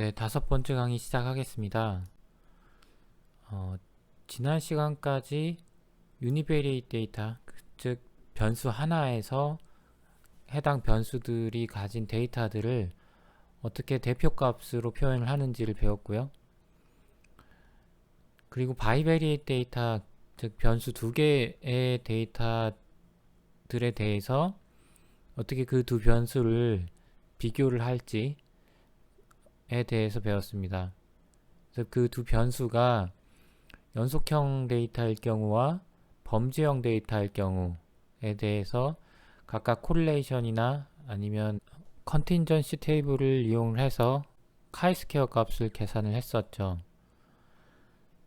네, 다섯 번째 강의 시작하겠습니다. 지난 시간까지 유니베리에이트 데이터, 즉 변수 하나에서 해당 변수들이 가진 데이터들을 어떻게 대표값으로 표현을 하는지를 배웠고요. 그리고 바이베리에이트 데이터, 즉 변수 두 개의 데이터들에 대해서 어떻게 그 두 변수를 비교를 할지에 대해서 배웠습니다. 그래서 그 두 변수가 연속형 데이터일 경우와 범죄형 데이터일 경우에 대해서 각각 코릴레이션이나 아니면 컨틴전시 테이블을 이용해서 카이스퀘어 값을 계산을 했었죠.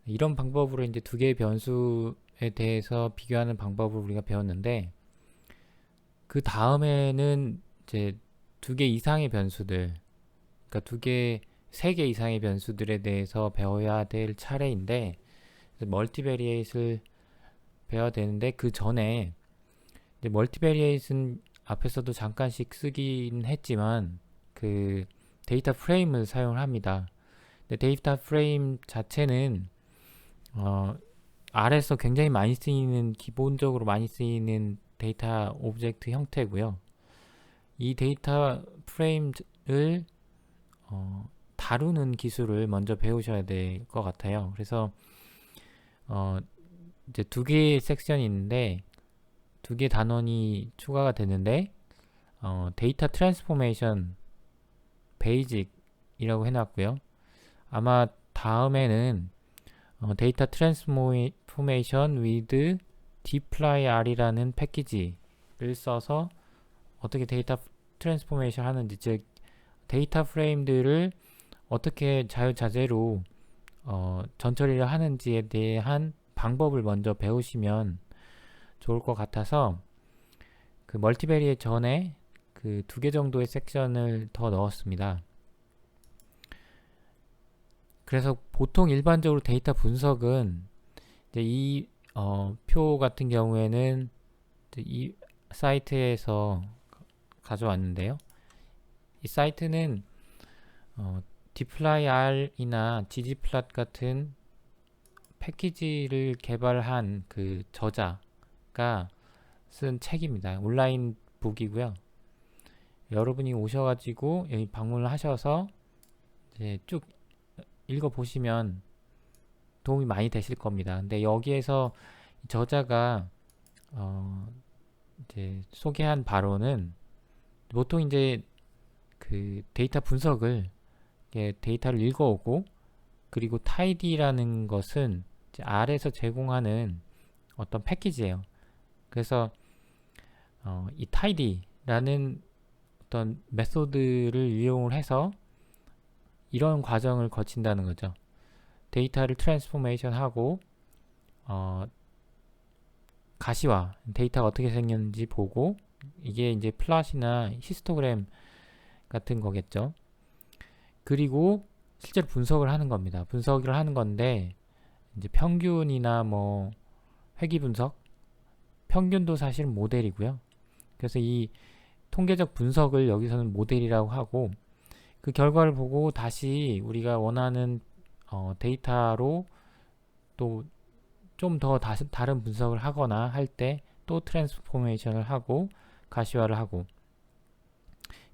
이런 방법으로 이제 두 개의 변수에 대해서 비교하는 방법을 우리가 배웠는데, 그 다음에는 이제 두 개 이상의 변수들, 그러니까 세 개 이상의 변수들에 대해서 배워야 될 차례인데, 멀티베리에이트를 배워야 되는데, 그 전에 멀티베리에이트는 앞에서도 잠깐씩 쓰긴 했지만 그 데이터 프레임을 사용을 합니다. 근데 데이터 프레임 자체는 R에서 굉장히 많이 쓰이는, 기본적으로 많이 쓰이는 데이터 오브젝트 형태고요. 이 데이터 프레임을 다루는 기술을 먼저 배우셔야 될 것 같아요. 그래서 이제 두 개의 섹션이 있는데 두 개 단원이 추가가 되는데, 데이터 트랜스포메이션 베이직이라고 해놨고요. 아마 다음에는 데이터 트랜스포메이션 with dplyr 이라는 패키지를 써서 어떻게 데이터 트랜스포메이션 하는지, 즉 데이터 프레임들을 어떻게 자유자재로 전처리를 하는지에 대한 방법을 먼저 배우시면 좋을 것 같아서, 그 멀티베리에 전에 그 두 개 정도의 섹션을 더 넣었습니다. 그래서 보통 일반적으로 데이터 분석은 이제 이 표 같은 경우에는 이 사이트에서 가져왔는데요. 이 사이트는 dplyR이나 ggplot 같은 패키지를 개발한 그 저자가 쓴 책입니다. 온라인 북이고요. 여러분이 오셔가지고 여기 방문을 하셔서 이제 쭉 읽어보시면 도움이 많이 되실 겁니다. 근데 여기에서 저자가 이제 소개한 바로는, 보통 이제 그 데이터 분석을, 데이터를 읽어오고, 그리고 tidy라는 것은 R에서 제공하는 어떤 패키지예요. 그래서 이 tidy라는 어떤 메소드를 이용을 해서 이런 과정을 거친다는 거죠. 데이터를 트랜스포메이션 하고 가시화, 데이터가 어떻게 생겼는지 보고, 이게 이제 플롯이나 히스토그램 같은 거겠죠. 그리고 실제로 분석을 하는 겁니다. 분석을 하는 건데, 이제 평균이나 뭐 회귀 분석, 평균도 사실 모델이고요. 그래서 이 통계적 분석을 여기서는 모델이라고 하고, 그 결과를 보고 다시 우리가 원하는 데이터로 또 좀 더 다른 분석을 하거나 할 때 또 트랜스포메이션을 하고 가시화를 하고,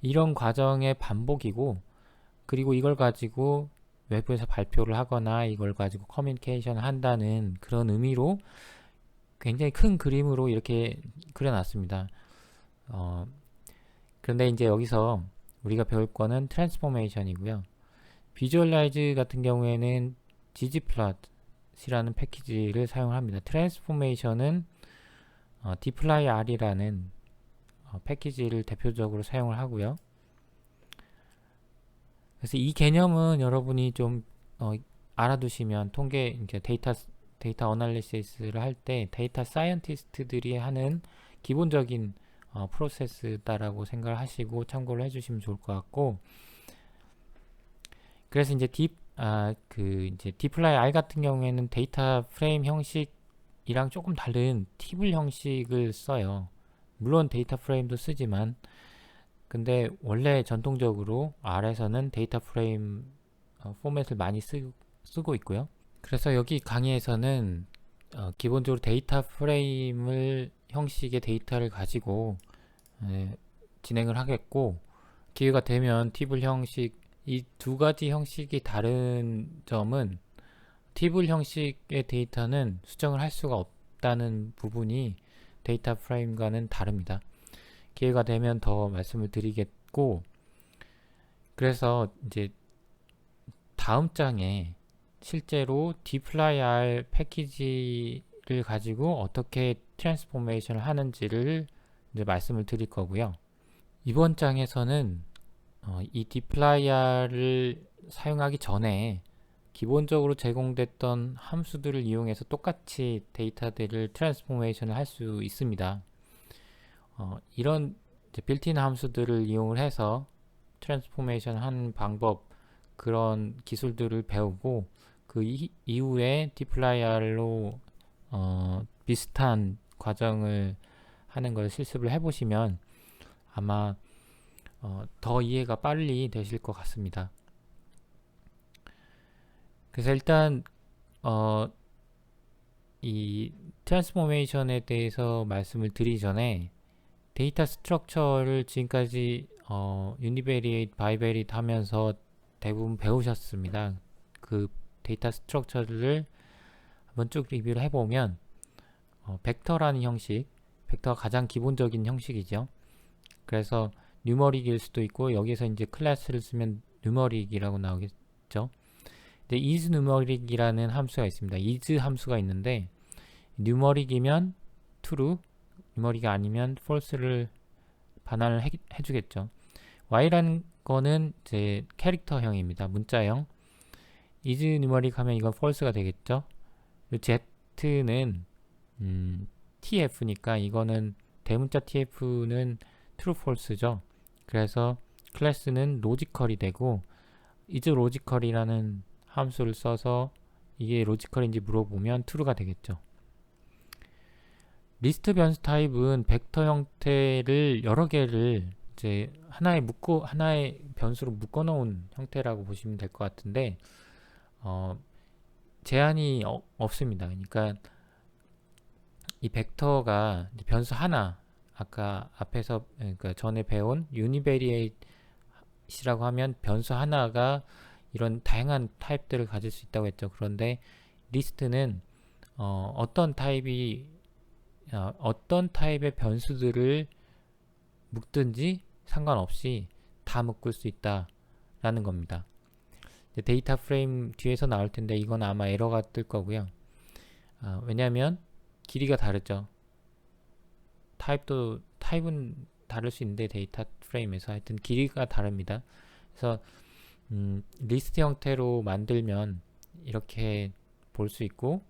이런 과정의 반복이고, 그리고 이걸 가지고 외부에서 발표를 하거나 이걸 가지고 커뮤니케이션을 한다는 그런 의미로 굉장히 큰 그림으로 이렇게 그려놨습니다. 그런데 이제 여기서 우리가 배울 거는 트랜스포메이션이고요. 비주얼라이즈 같은 경우에는 ggplot이라는 패키지를 사용합니다. 트랜스포메이션은 dplyR이라는 패키지를 대표적으로 사용을 하고요. 그래서 이 개념은 여러분이 좀 알아두시면, 이제 데이터 어널리시스를 할 때 데이터 사이언티스트들이 하는 기본적인 프로세스다라고 생각을 하시고 참고를 해주시면 좋을 것 같고, 그래서 이제 이제 dplyr 같은 경우에는 데이터 프레임 형식이랑 조금 다른 팁을 형식을 써요. 물론 데이터 프레임도 쓰지만, 근데 원래 전통적으로 R에서는 데이터 프레임을 포맷을 많이 쓰고 있고요. 그래서 여기 강의에서는 기본적으로 데이터 프레임을 형식의 데이터를 가지고 진행을 하겠고, 기회가 되면 티블 형식, 이 두 가지 형식이 다른 점은 티블 형식의 데이터는 수정을 할 수가 없다는 부분이 데이터 프레임과는 다릅니다. 기회가 되면 더 말씀을 드리겠고, 그래서 이제 다음 장에 실제로 dplyr 패키지를 가지고 어떻게 트랜스포메이션을 하는지를 이제 말씀을 드릴 거고요. 이번 장에서는 이 dplyr를 사용하기 전에 기본적으로 제공됐던 함수들을 이용해서 똑같이 데이터들을 트랜스포메이션을 할 수 있습니다. 이런 빌트인 함수들을 이용을 해서 트랜스포메이션 하는 방법, 그런 기술들을 배우고 그 이후에 dplyr로 비슷한 과정을 하는 걸 실습을 해보시면 아마 더 이해가 빨리 되실 것 같습니다. 그래서 일단 이 트랜스포메이션에 대해서 말씀을 드리기 전에 데이터 스트럭처를 지금까지 유니베리에이트, 바이베리에이트 하면서 대부분 배우셨습니다. 그 데이터 스트럭처를 한번 쭉 리뷰를 해보면 벡터라는 형식, 벡터가 가장 기본적인 형식이죠. 그래서 뉴머릭일 수도 있고, 여기서 이제 클래스를 쓰면 뉴머릭이라고 나오겠죠. 근데 is numeric이라는 함수가 있습니다. is 함수가 있는데 뉴머릭이면 true, 뉴머릭이 아니면 false를 반환을 해주겠죠. y라는 거는 이제 캐릭터형입니다. 문자형. is numeric 하면 이건 false가 되겠죠. z는 tf니까 이거는 대문자 tf는 true, false죠. 그래서 클래스는 logical이 되고, is logical이라는 함수를 써서 이게 로지컬인지 물어보면 true가 되겠죠. 리스트 변수 타입은 벡터 형태를 여러 개를 이제 하나의 변수로 묶어 놓은 형태라고 보시면 될 것 같은데, 제한이 없습니다. 그러니까 이 벡터가 변수 하나, 아까 앞에서 그러니까 전에 배운 유니베리에이트라고 하면 변수 하나가 이런 다양한 타입들을 가질 수 있다고 했죠. 그런데 리스트는 어떤 타입의 변수들을 묶든지 상관없이 다 묶을 수 있다라는 겁니다. 데이터 프레임 뒤에서 나올 텐데 이건 아마 에러가 뜰 거고요. 왜냐하면 길이가 다르죠. 타입은 다를 수 있는데 데이터 프레임에서 하여튼 길이가 다릅니다. 그래서 리스트 형태로 만들면 이렇게 볼 수 있고,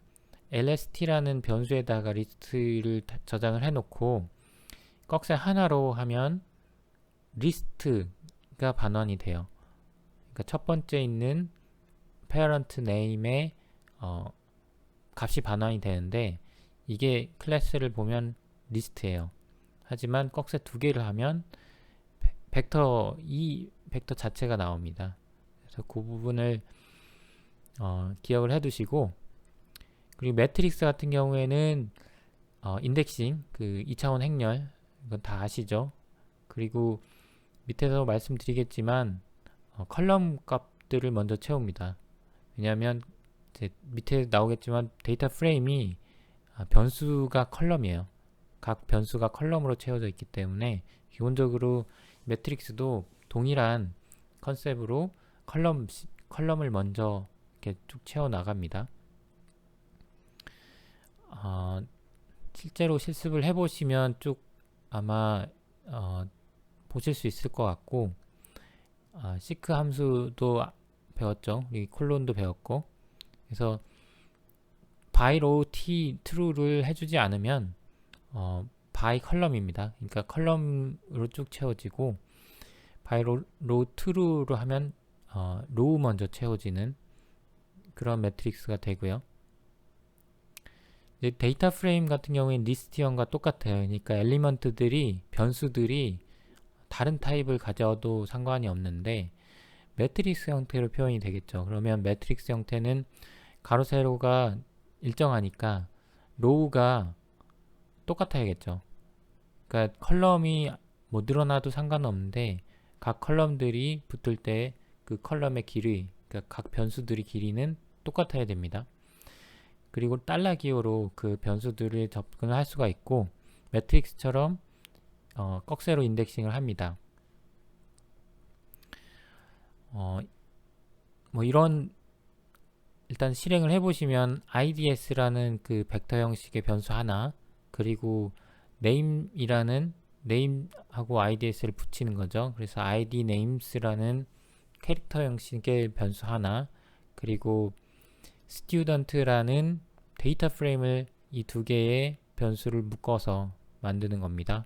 lst라는 변수에다가 리스트를 저장을 해놓고 꺽쇠 하나로 하면 리스트가 반환이 돼요. 그러니까 첫 번째 있는 parent name의 값이 반환이 되는데, 이게 클래스를 보면 리스트예요. 하지만 꺽쇠 두 개를 하면 이 벡터 자체가 나옵니다. 그래서 그 부분을 기억을 해두시고, 그리고 매트릭스 같은 경우에는 인덱싱, 그 2차원 행렬, 이건 다 아시죠? 그리고 밑에서 말씀드리겠지만 컬럼 값들을 먼저 채웁니다. 왜냐하면 이제 밑에 나오겠지만 데이터 프레임이 변수가 컬럼이에요. 각 변수가 컬럼으로 채워져 있기 때문에 기본적으로 매트릭스도 동일한 컨셉으로 컬럼을 먼저 이렇게 쭉 채워 나갑니다. 실제로 실습을 해보시면 쭉 아마 보실 수 있을 것 같고, 시크 함수도 배웠죠. 우리 콜론도 배웠고, 그래서 by row t true를 해주지 않으면 by 컬럼입니다. 그러니까 컬럼으로 쭉 채워지고, by row true로 하면 row 먼저 채워지는 그런 매트릭스가 되고요. 이제 데이터 프레임 같은 경우에는 리스트형과 똑같아요. 그러니까 변수들이 다른 타입을 가져도 상관이 없는데, 매트릭스 형태로 표현이 되겠죠. 그러면 매트릭스 형태는 가로 세로가 일정하니까 로우가 똑같아야겠죠. 그러니까 컬럼이 뭐 늘어나도 상관없는데 각 컬럼들이 붙을 때 그 컬럼의 길이, 그러니까 각 변수들의 길이는 똑같아야 됩니다. 그리고 달러 기호로 그 변수들을 접근을 할 수가 있고 매트릭스처럼 꺽쇠로 인덱싱을 합니다. 뭐 이런 일단 실행을 해보시면 IDS라는 그 벡터 형식의 변수 하나, 그리고 name이라는 name하고 IDS를 붙이는 거죠. 그래서 ID names라는 캐릭터 형식의 변수 하나, 그리고 student라는 데이터 프레임을 이 두 개의 변수를 묶어서 만드는 겁니다.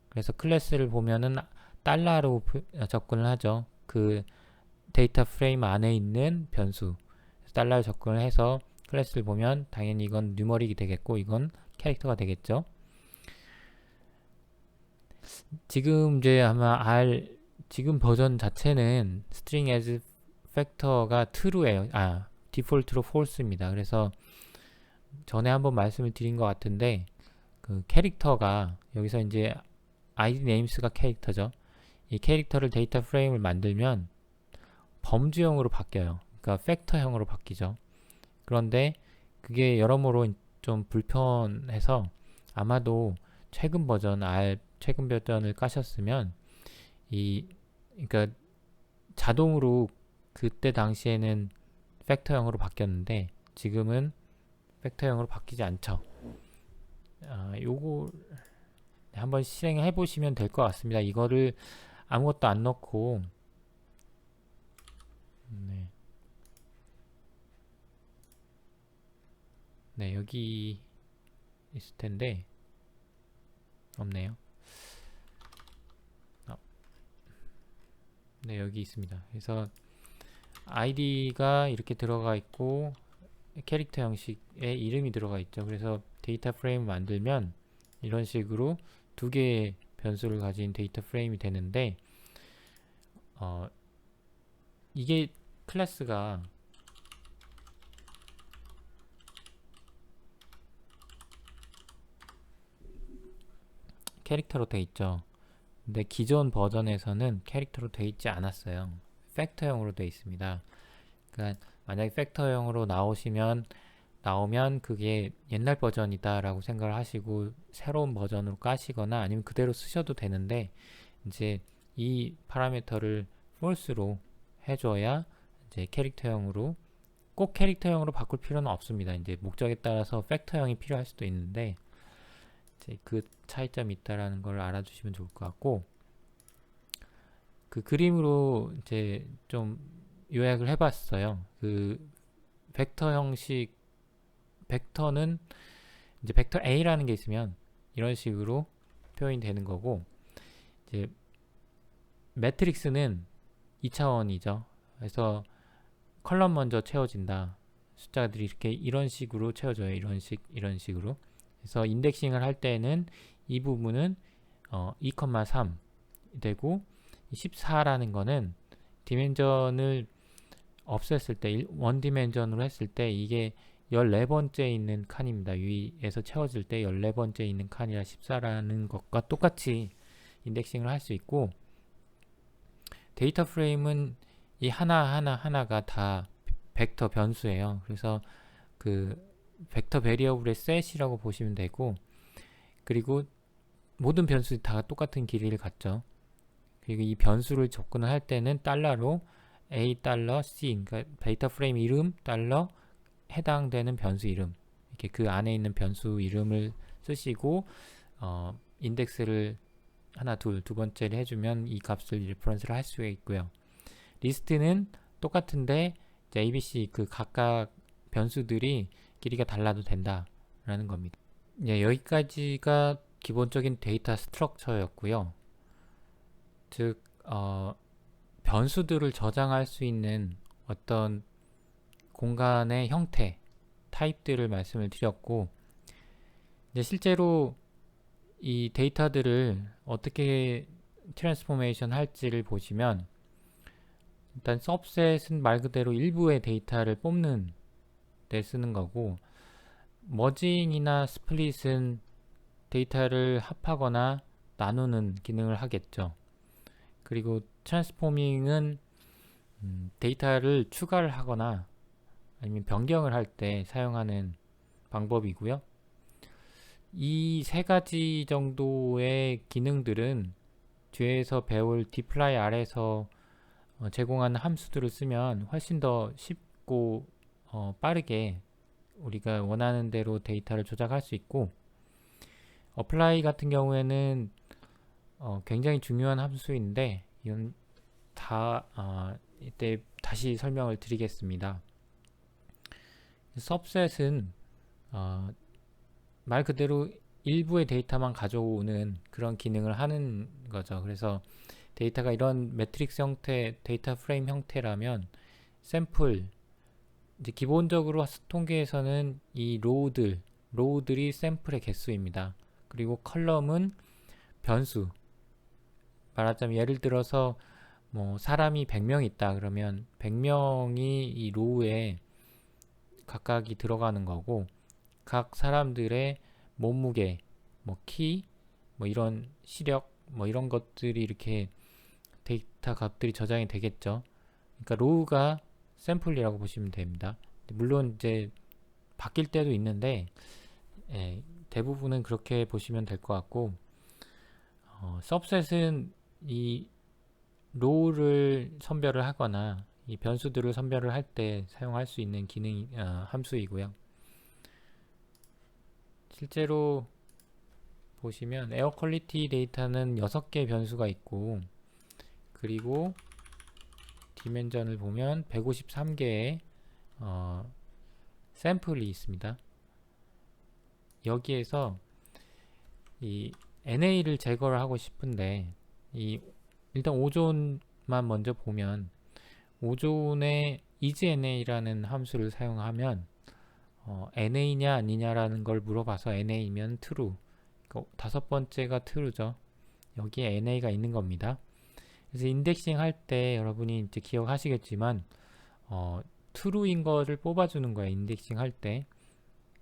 그래서 클래스를 보면은 달러로 접근을 하죠. 그 데이터 프레임 안에 있는 변수 달러로 접근을 해서 클래스를 보면 당연히 이건 뉴머릭이 되겠고 이건 캐릭터가 되겠죠. 지금 이제 아마 지금 버전 자체는 string as factor가 true예요. 디폴트로 false입니다. 그래서 전에 한번 말씀을 드린 것 같은데 그 캐릭터가 여기서 이제 id names가 캐릭터죠. 이 캐릭터를 데이터 프레임을 만들면 범주형으로 바뀌어요. 그러니까 팩터형으로 바뀌죠. 그런데 그게 여러모로 좀 불편해서 아마도 최근 버전을 까셨으면 그러니까 자동으로 그때 당시에는 팩터형으로 바뀌었는데 지금은 팩터형으로 바뀌지 않죠. 요거 한번 실행해 보시면 될 것 같습니다. 이거를 아무것도 안 넣고 네, 여기 있을 텐데 없네요. 네, 여기 있습니다. 그래서 id가 이렇게 들어가 있고 캐릭터 형식의 이름이 들어가 있죠. 그래서 데이터 프레임을 만들면 이런 식으로 두 개의 변수를 가진 데이터 프레임이 되는데 이게 클래스가 캐릭터로 돼 있죠. 근데 기존 버전에서는 캐릭터로 돼 있지 않았어요. 팩터형으로 돼 있습니다. 그러니까 만약에 팩터형으로 나오면 그게 옛날 버전이다 라고 생각을 하시고 새로운 버전으로 까시거나 아니면 그대로 쓰셔도 되는데 이제 이 파라미터를 false로 해줘야 이제 꼭 캐릭터형으로 바꿀 필요는 없습니다. 이제 목적에 따라서 팩터형이 필요할 수도 있는데 이제 그 차이점이 있다라는 걸 알아주시면 좋을 것 같고, 그 그림으로 이제 좀 요약을 해봤어요. 그 벡터 형식, 벡터는 이제 벡터 A라는 게 있으면 이런 식으로 표현이 되는 거고, 이제 매트릭스는 2차원이죠. 그래서 컬럼 먼저 채워진다. 숫자들이 이렇게 이런 식으로 채워져요. 이런 식으로. 그래서 인덱싱을 할 때는 이 부분은 2,3 되고 14라는 거는 디멘전을 없앴을 때 원 디멘전으로 했을 때 이게 14번째 있는 칸입니다. 위에서 채워질 때 14번째 있는 칸이라 14라는 것과 똑같이 인덱싱을 할 수 있고, 데이터 프레임은 이 하나가 다 벡터 변수예요. 그래서 그 벡터 베리어블의 셋이라고 보시면 되고, 그리고 모든 변수들이 다 똑같은 길이를 갖죠. 그리고 이 변수를 접근을 할 때는 달러로 A 달러 C, 그러니까 데이터 프레임 이름 달러 해당되는 변수 이름, 이렇게 그 안에 있는 변수 이름을 쓰시고 인덱스를 하나 두 번째를 해주면 이 값을 리퍼런스를 할 수가 있고요. 리스트는 똑같은데 이제 ABC 그 각각 변수들이 길이가 달라도 된다라는 겁니다. 예, 여기까지가 기본적인 데이터 스트럭처였고요. 즉 변수들을 저장할 수 있는 어떤 공간의 형태, 타입들을 말씀을 드렸고, 이제 실제로 이 데이터들을 어떻게 트랜스포메이션 할지를 보시면 일단 subset은 말 그대로 일부의 데이터를 뽑는 데 쓰는 거고, 머징이나 스플릿은 데이터를 합하거나 나누는 기능을 하겠죠. 그리고 트랜스포밍은 데이터를 추가를 하거나 아니면 변경을 할 때 사용하는 방법이고요. 이 세 가지 정도의 기능들은 뒤에서 배울 dplyr 아래에서 제공하는 함수들을 쓰면 훨씬 더 쉽고 빠르게 우리가 원하는 대로 데이터를 조작할 수 있고, apply 같은 경우에는 굉장히 중요한 함수인데 이건 다 이때 다시 설명을 드리겠습니다. subset은 말 그대로 일부의 데이터만 가져오는 그런 기능을 하는 거죠. 그래서 데이터가 이런 매트릭스 형태, 데이터 프레임 형태라면 샘플, 이제 기본적으로 통계에서는 이 로우들이 샘플의 개수입니다. 그리고 컬럼은 변수. 말하자면 예를 들어서 뭐 사람이 100명 있다 그러면 100명이 이 로우에 각각이 들어가는 거고, 각 사람들의 몸무게, 뭐 키, 뭐 이런 시력, 뭐 이런 것들이 이렇게 데이터 값들이 저장이 되겠죠. 그러니까 로우가 샘플이라고 보시면 됩니다. 물론 이제 바뀔 때도 있는데 대부분은 그렇게 보시면 될 것 같고, subset은 이 로우를 선별을 하거나 이 변수들을 선별을 할 때 사용할 수 있는 기능 함수이고요. 실제로 보시면 에어 퀄리티 데이터는 6개 변수가 있고, 그리고 디멘전을 보면 153개의 샘플이 있습니다. 여기에서 이 NA를 제거를 하고 싶은데 일단 오존만 먼저 보면 오존의 isNA라는 함수를 사용하면 NA냐 아니냐라는 걸 물어봐서 NA면 true, 그러니까 다섯 번째가 true죠. 여기에 NA가 있는 겁니다. 그래서 인덱싱 할 때 여러분이 이제 기억하시겠지만 true인 거를 뽑아주는 거예요. 인덱싱 할 때.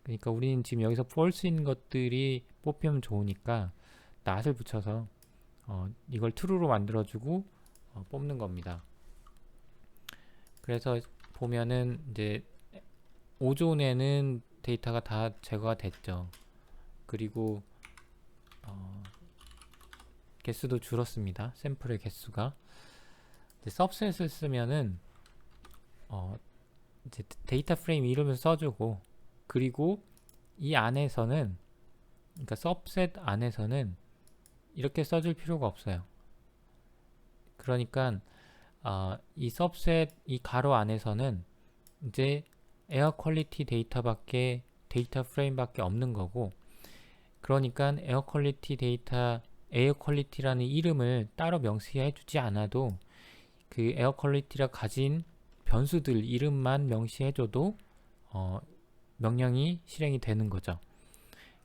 그러니까 우리는 지금 여기서 false인 것들이 뽑히면 좋으니까 not을 붙여서 이걸 true로 만들어주고 뽑는 겁니다. 그래서 보면은 이제 오존에는 데이터가 다 제거가 됐죠. 그리고 개수도 줄었습니다. 샘플의 개수가. subset을 쓰면은 이제 데이터 프레임 이름을 써주고, 그리고 이 안에서는, 그러니까 subset 안에서는 이렇게 써줄 필요가 없어요. 그러니까 이 subset 이 가로 안에서는 이제 에어 퀄리티 데이터밖에, 데이터 프레임밖에 없는 거고, 그러니까 에어 퀄리티라는 이름을 따로 명시해 주지 않아도 그 에어 퀄리티가 가진 변수들 이름만 명시해 줘도 명령이 실행이 되는 거죠.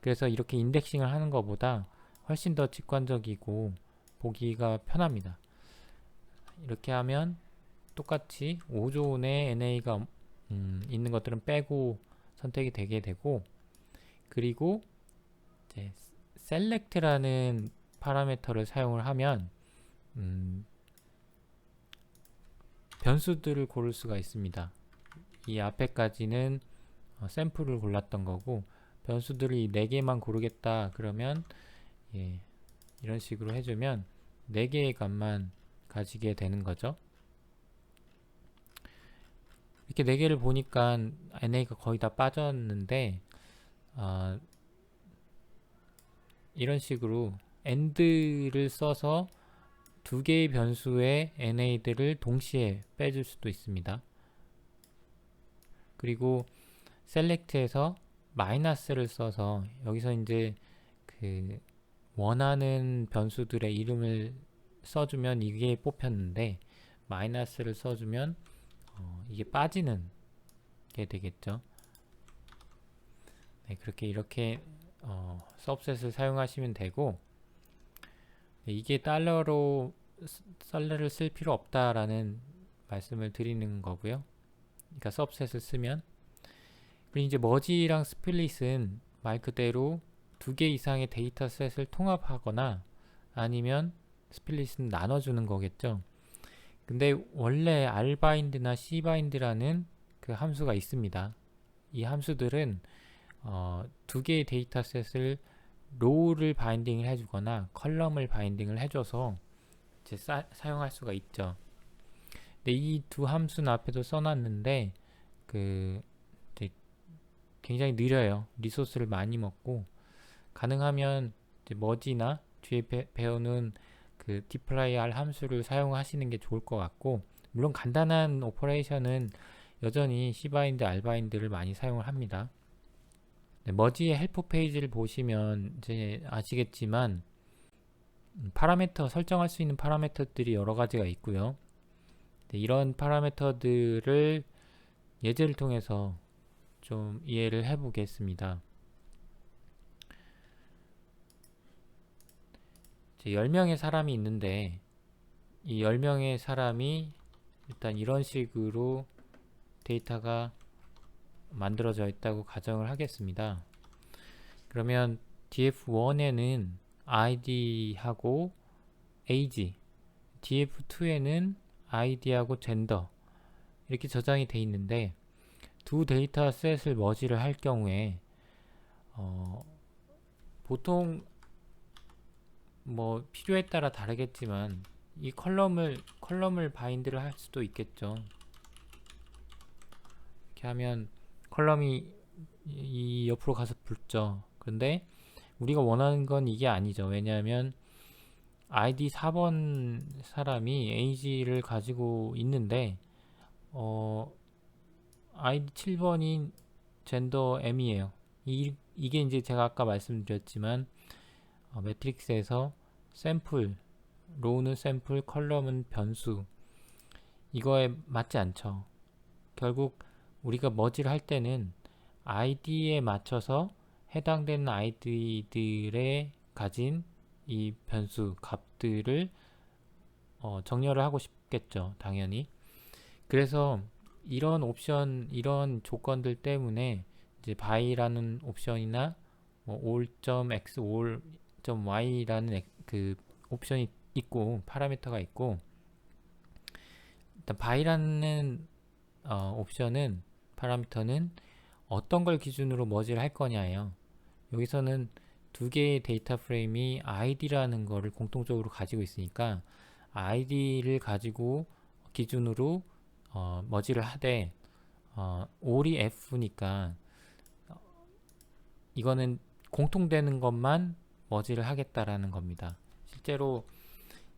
그래서 이렇게 인덱싱을 하는 것보다 훨씬 더 직관적이고 보기가 편합니다. 이렇게 하면 똑같이 5존의 NA가 있는 것들은 빼고 선택이 되게 되고, 그리고 이제 select라는 파라미터를 사용을 하면 변수들을 고를 수가 있습니다. 이 앞에까지는 샘플을 골랐던 거고, 변수들을 이 4개만 고르겠다 그러면 이런 식으로 해주면 4개의 값만 가지게 되는 거죠. 이렇게 4개를 보니까 NA가 거의 다 빠졌는데 이런 식으로 AND를 써서 2개의 변수의 NA들을 동시에 빼줄 수도 있습니다. 그리고 select에서 마이너스를 써서 여기서 이제 그 원하는 변수들의 이름을 써주면 이게 뽑혔는데, 마이너스를 써주면 이게 빠지는 게 되겠죠. 네, 그렇게 이렇게 subset을 사용하시면 되고, 이게 달러를 쓸 필요 없다라는 말씀을 드리는 거고요. 그러니까 subset을 쓰면. 그리고 이제 머지랑 스플릿은 말 그대로 두 개 이상의 데이터셋을 통합하거나 아니면 스플릿은 나눠주는 거겠죠. 근데 원래 rbind나 cbind라는 그 함수가 있습니다. 이 함수들은 두 개의 데이터셋을 로우를 바인딩을 해주거나 컬럼을 바인딩을 해줘서 이제 사용할 수가 있죠. 근데 이 두 함수는 앞에도 써놨는데 그 이제 굉장히 느려요. 리소스를 많이 먹고 가능하면 이제 머지나 뒤에 배우는 그 dplyr 함수를 사용하시는 게 좋을 것 같고, 물론 간단한 오퍼레이션은 여전히 cbind, rbind를 많이 사용을 합니다. 네, 머지의 헬프 페이지를 보시면 이제 아시겠지만 파라미터 설정할 수 있는 파라미터들이 여러 가지가 있고요. 네, 이런 파라미터들을 예제를 통해서 좀 이해를 해 보겠습니다. 10명의 사람이 있는데 이 10명의 사람이 일단 이런 식으로 데이터가 만들어져 있다고 가정을 하겠습니다. 그러면 df1에는 id하고 age, df2에는 id하고 gender 이렇게 저장이 돼 있는데 두 데이터셋을 머지를 할 경우에 보통 뭐 필요에 따라 다르겠지만 이 컬럼을 바인드를 할 수도 있겠죠. 이렇게 하면 컬럼이 이 옆으로 가서 붙죠. 근데 우리가 원하는 건 이게 아니죠. 왜냐하면 ID 4번 사람이 age를 가지고 있는데 ID 7번인 젠더 m이에요. 이게 이제 제가 아까 말씀드렸지만 매트릭스에서 샘플, 로우는 샘플, 컬럼은 변수, 이거에 맞지 않죠. 결국 우리가 머지를 할 때는 id에 맞춰서 해당되는 id들의 가진 이 변수 값들을 정렬을 하고 싶겠죠. 당연히. 그래서 이런 옵션, 이런 조건들 때문에 이제 by라는 옵션이나 뭐 all.x, all.y라는 그 옵션이 있고 파라미터가 있고, 일단 by라는 옵션은 파라미터는 어떤 걸 기준으로 머지를 할 거냐예요. 여기서는 두 개의 데이터 프레임이 id라는 거를 공통적으로 가지고 있으니까 id를 가지고 기준으로 머지를 하되 all이 f니까 이거는 공통되는 것만 머지를 하겠다라는 겁니다. 실제로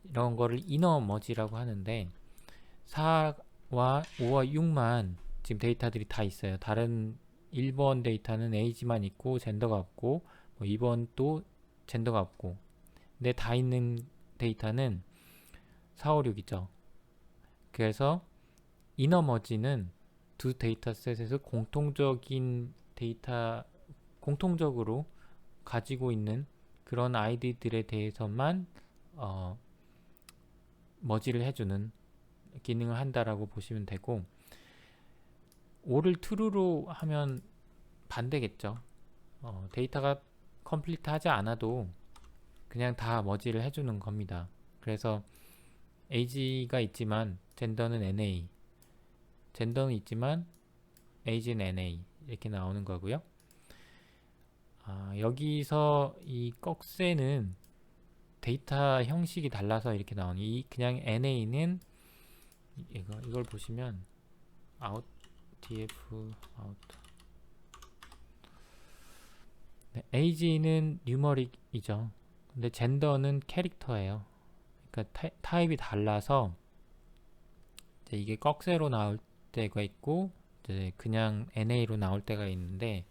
이런 거를 이너 머지라고 하는데 4와 5와 6만 지금 데이터들이 다 있어요. 다른 1번 데이터는 age만 있고 젠더가 없고 뭐 2번도 젠더가 없고, 근데 다 있는 데이터는 4, 5, 6이죠. 그래서 이너 머지는 두 데이터셋에서 공통적으로 가지고 있는 그런 아이디들에 대해서만 머지를 해주는 기능을 한다라고 보시면 되고, all을 true로 하면 반대겠죠. 데이터가 컴플리트 하지 않아도 그냥 다 머지를 해주는 겁니다. 그래서 age가 있지만 젠더는 na, 젠더는 있지만 age는 na 이렇게 나오는 거고요. 여기서 이 꺽쇠는 데이터 형식이 달라서 이렇게 나오는, 이 그냥 na는 이걸 보시면 out df out, 네, age는 뉴머릭이죠. 근데 젠더는 캐릭터예요. 그러니까 타입이 달라서 이제 이게 꺽쇠로 나올 때가 있고 이제 그냥 na로 나올 때가 있는데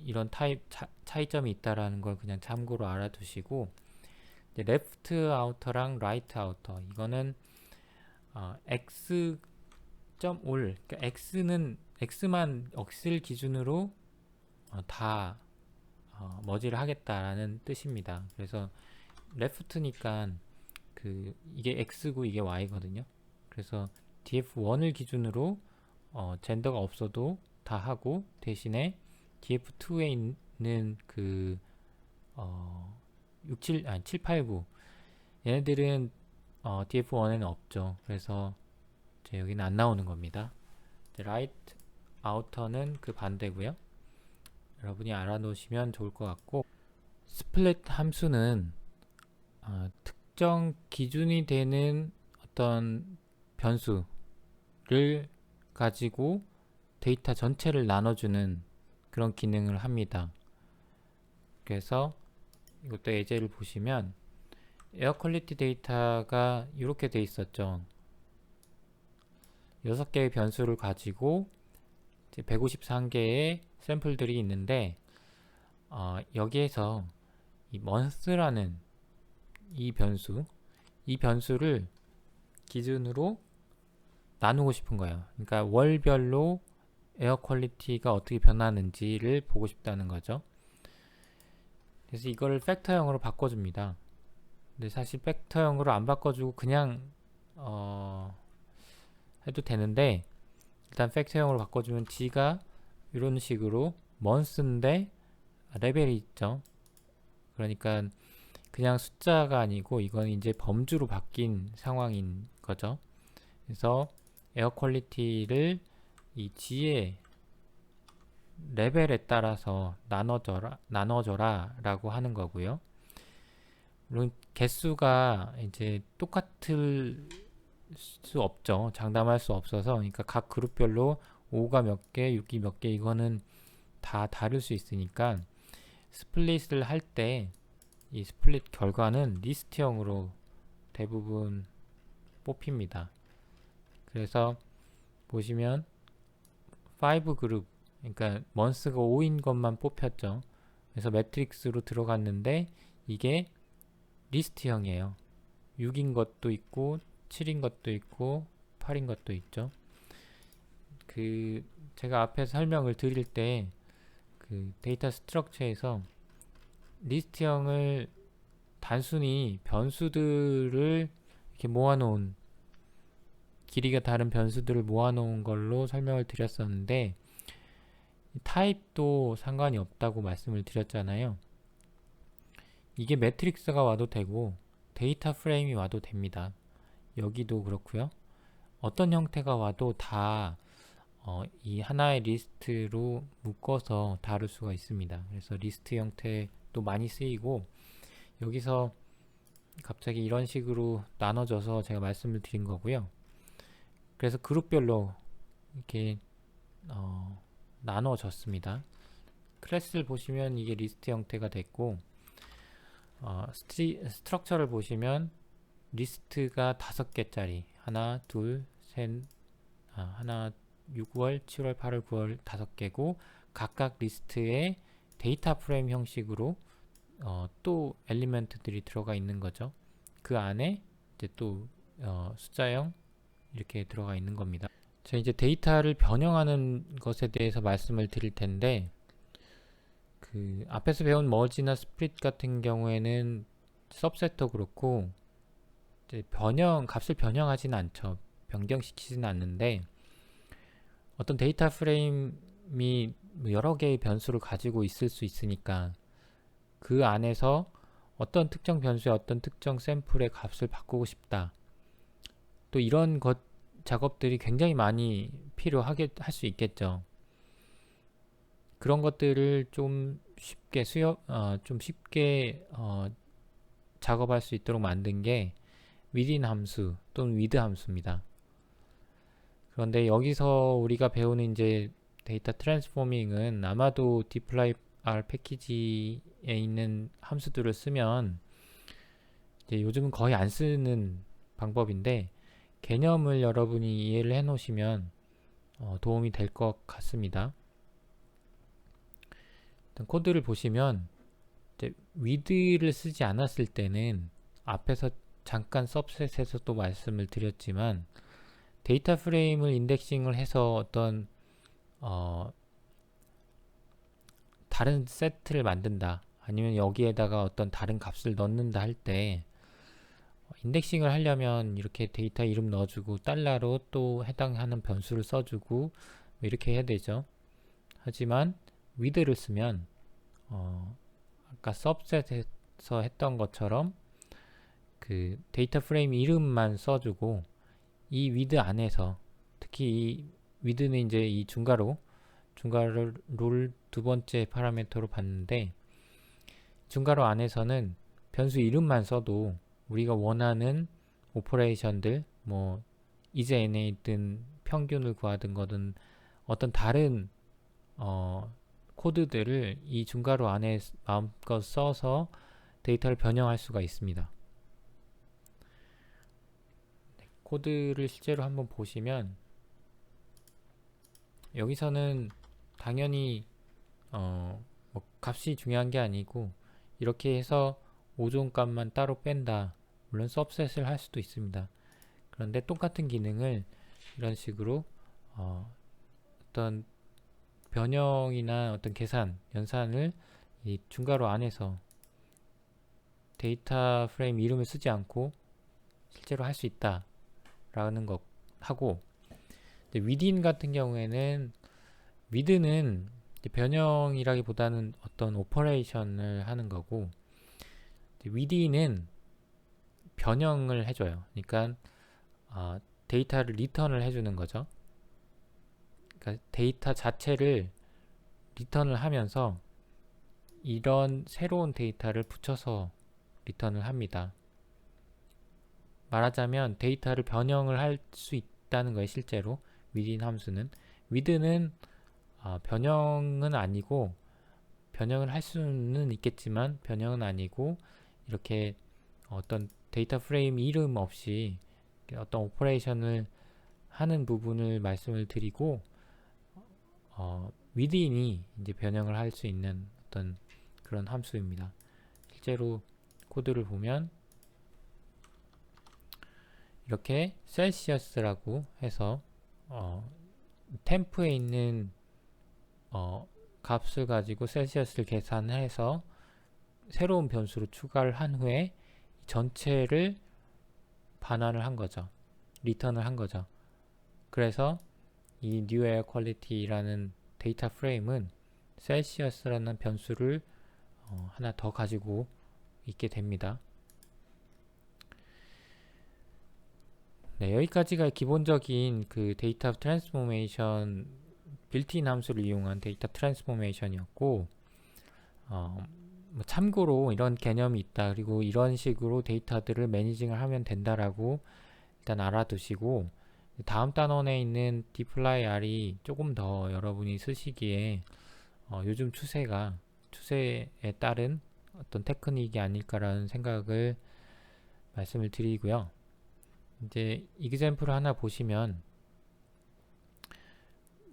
이런 타입 차이점이 있다라는 걸 그냥 참고로 알아두시고, 이제 left outer랑 right outer, 이거는 x.all, 그러니까 x를 기준으로 다 머지를 하겠다라는 뜻입니다. 그래서 left니까 이게 x고 이게 y거든요. 그래서 df1을 기준으로 젠더가 없어도 다 하고, 대신에 df2에 있는 그 7, 8, 9 얘네들은 df1에는 없죠. 그래서 이제 여기는 안 나오는 겁니다. right outer는 그 반대고요. 여러분이 알아놓으시면 좋을 것 같고, 스플릿 함수는 특정 기준이 되는 어떤 변수를 가지고 데이터 전체를 나눠주는 그런 기능을 합니다. 그래서 이것도 예제를 보시면 에어 퀄리티 데이터가 이렇게 돼 있었죠. 6개의 변수를 가지고 153개의 샘플들이 있는데, 여기에서 이 month라는 이 변수를 기준으로 나누고 싶은 거예요. 그러니까 월별로 에어 퀄리티가 어떻게 변하는지를 보고 싶다는 거죠. 그래서 이걸 팩터형으로 바꿔줍니다. 근데 사실 팩터형으로 안 바꿔주고 그냥 해도 되는데, 일단 팩터형으로 바꿔주면 G가 이런 식으로 month인데 레벨이 있죠. 그러니까 그냥 숫자가 아니고 이건 이제 범주로 바뀐 상황인 거죠. 그래서 에어 퀄리티를 이 G의 레벨에 따라서 나눠줘라 라고 하는 거고요. 물론 개수가 이제 똑같을 수 없죠. 장담할 수 없어서. 그러니까 각 그룹별로 5가 몇 개, 6이 몇 개, 이거는 다 다를 수 있으니까 스플릿을 할 때 이 스플릿 결과는 리스트형으로 대부분 뽑힙니다. 그래서 보시면 5 그룹, 그러니까 months가 5인 것만 뽑혔죠. 그래서 매트릭스로 들어갔는데 이게 리스트형이에요. 6인 것도 있고 7인 것도 있고 8인 것도 있죠. 제가 앞에서 설명을 드릴 때 그 데이터 스트럭처에서 리스트형을 단순히 변수들을 이렇게 모아놓은, 길이가 다른 변수들을 모아놓은 걸로 설명을 드렸었는데, 타입도 상관이 없다고 말씀을 드렸잖아요. 이게 매트릭스가 와도 되고 데이터 프레임이 와도 됩니다. 여기도 그렇고요. 어떤 형태가 와도 다 이 하나의 리스트로 묶어서 다룰 수가 있습니다. 그래서 리스트 형태도 많이 쓰이고, 여기서 갑자기 이런 식으로 나눠져서 제가 말씀을 드린 거고요. 그래서 그룹별로 이렇게 나눠졌습니다. 클래스를 보시면 이게 리스트 형태가 됐고, 스트럭처를 보시면 리스트가 5개짜리 하나, 둘, 셋, 하나, 6월, 7월, 8월, 9월 5개고, 각각 리스트에 데이터 프레임 형식으로 또 엘리멘트들이 들어가 있는 거죠. 그 안에 이제 또 숫자형 이렇게 들어가 있는 겁니다. 자, 이제 데이터를 변형하는 것에 대해서 말씀을 드릴 텐데, 그 앞에서 배운 머지나 스플릿 같은 경우에는 सब셋도 그렇고 이제 값을 변형하지는 않죠. 변경시키지는 않는데, 어떤 데이터 프레임이 여러 개의 변수를 가지고 있을 수 있으니까 그 안에서 어떤 특정 변수의 어떤 특정 샘플의 값을 바꾸고 싶다. 또 이런 작업들이 굉장히 많이 필요하게 할 수 있겠죠. 그런 것들을 좀 쉽게 작업할 수 있도록 만든 게 within 함수 또는 with 함수입니다. 그런데 여기서 우리가 배우는 이제 데이터 트랜스포밍은 아마도 dplyr 패키지에 있는 함수들을 쓰면 이제 요즘은 거의 안 쓰는 방법인데, 개념을 여러분이 이해를 해 놓으시면 도움이 될 것 같습니다. 일단 코드를 보시면 이제 with를 쓰지 않았을 때는 앞에서 잠깐 सब셋에서도 말씀을 드렸지만, 데이터 프레임을 인덱싱을 해서 어떤 다른 세트를 만든다, 아니면 여기에다가 어떤 다른 값을 넣는다 할 때 인덱싱을 하려면 이렇게 데이터 이름 넣어주고 달러로 또 해당하는 변수를 써주고 뭐 이렇게 해야 되죠. 하지만 with를 쓰면 아까 subset에서 했던 것처럼 그 데이터 프레임 이름만 써주고 이 with 안에서 특히 이 with는 이제 이 중괄호를 두 번째 파라미터로 봤는데 중괄호 안에서는 변수 이름만 써도 우리가 원하는 오퍼레이션들 뭐 이제NA든 평균을 구하든 거든 어떤 다른 코드들을 이 중괄호 안에 마음껏 써서 데이터를 변형할 수가 있습니다. 코드를 실제로 한번 보시면 여기서는 당연히 뭐 값이 중요한 게 아니고 이렇게 해서 5종 값만 따로 뺀다. 물론 subset을 할 수도 있습니다. 그런데 똑같은 기능을 이런 식으로 어떤 변형이나 어떤 계산, 연산을 이 중괄호 안에서 데이터 프레임 이름을 쓰지 않고 실제로 할 수 있다 라는 것 하고, within 같은 경우에는 with는 변형이라기보다는 어떤 오퍼레이션을 하는 거고 within은 변형을 해줘요. 그러니까 데이터를 리턴을 해주는 거죠. 그러니까 데이터 자체를 리턴을 하면서 이런 새로운 데이터를 붙여서 리턴을 합니다. 말하자면 데이터를 변형을 할 수 있다는 거예요. 실제로 within 함수는 with는 변형은 아니고 변형을 할 수는 있겠지만 변형은 아니고 이렇게 어떤 데이터 프레임 이름 없이 어떤 오퍼레이션을 하는 부분을 말씀을 드리고 within이 이제 변형을 할 수 있는 어떤 그런 함수입니다. 실제로 코드를 보면 이렇게 셀시어스라고 해서 템프에 있는 값을 가지고 셀시어스를 계산해서 새로운 변수로 추가를 한 후에 전체를 반환을 한 거죠. 리턴을 한 거죠. 그래서 이 new air quality라는 데이터 프레임은 셀시어스라는 변수를 하나 더 가지고 있게 됩니다. 네, 여기까지가 기본적인 그 데이터 트랜스포메이션 빌트인 함수를 이용한 데이터 트랜스포메이션이었고 뭐 참고로 이런 개념이 있다. 그리고 이런 식으로 데이터들을 매니징을 하면 된다라고 일단 알아두시고 다음 단원에 있는 dplyr R이 조금 더 여러분이 쓰시기에 요즘 추세에 따른 어떤 테크닉이 아닐까라는 생각을 말씀을 드리고요. 이제 이그젬플을 하나 보시면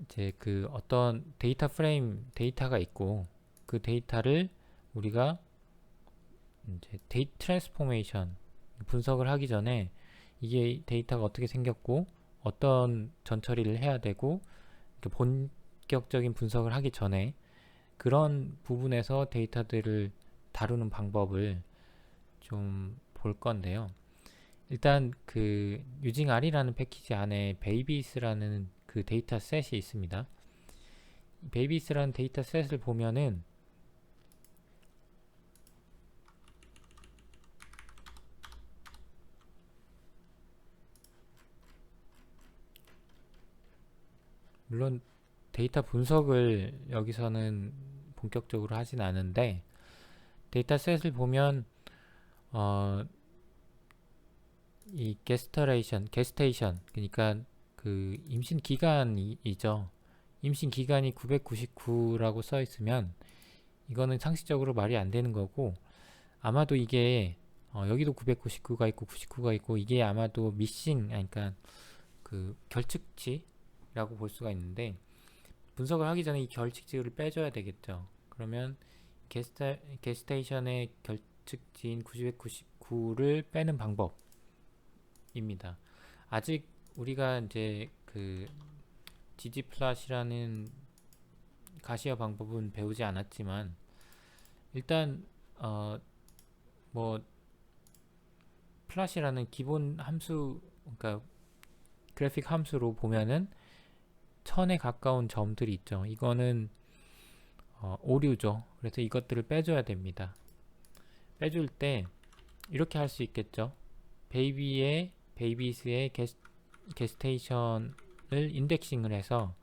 이제 그 어떤 데이터 프레임 데이터가 있고 그 데이터를 우리가 이제 데이터 트랜스포메이션 분석을 하기 전에 이게 데이터가 어떻게 생겼고 어떤 전처리를 해야 되고 본격적인 분석을 하기 전에 그런 부분에서 데이터들을 다루는 방법을 좀 볼 건데요. 일단 그 using R이라는 패키지 안에 베이비스라는 그 데이터 셋이 있습니다. 베이비스라는 데이터 셋을 보면은 물론 데이터 분석을 여기서는 본격적으로 하진 않은데 데이터 셋을 보면 이 게스테이션 그러니까 그 임신 기간이죠. 임신 기간이 999라고 써 있으면 이거는 상식적으로 말이 안 되는 거고 아마도 이게 여기도 999가 있고 99가 있고 이게 아마도 미싱 그러니까 그 결측치라고 볼 수가 있는데 분석을 하기 전에 이 결측치를 빼줘야 되겠죠. 그러면 게스테이션의 결측치인 999를 빼는 방법입니다. 아직 우리가 이제 그 ggplot이라는 가시어 방법은 배우지 않았지만 일단 뭐 플롯이라는 기본 함수, 그러니까 그래픽 함수로 보면은 1000에 가까운 점들이 있죠. 이거는 오류죠. 그래서 이것들을 빼줘야 됩니다. 빼줄 때 이렇게 할 수 있겠죠. 베이비스의 게스테이션을 인덱싱을 해서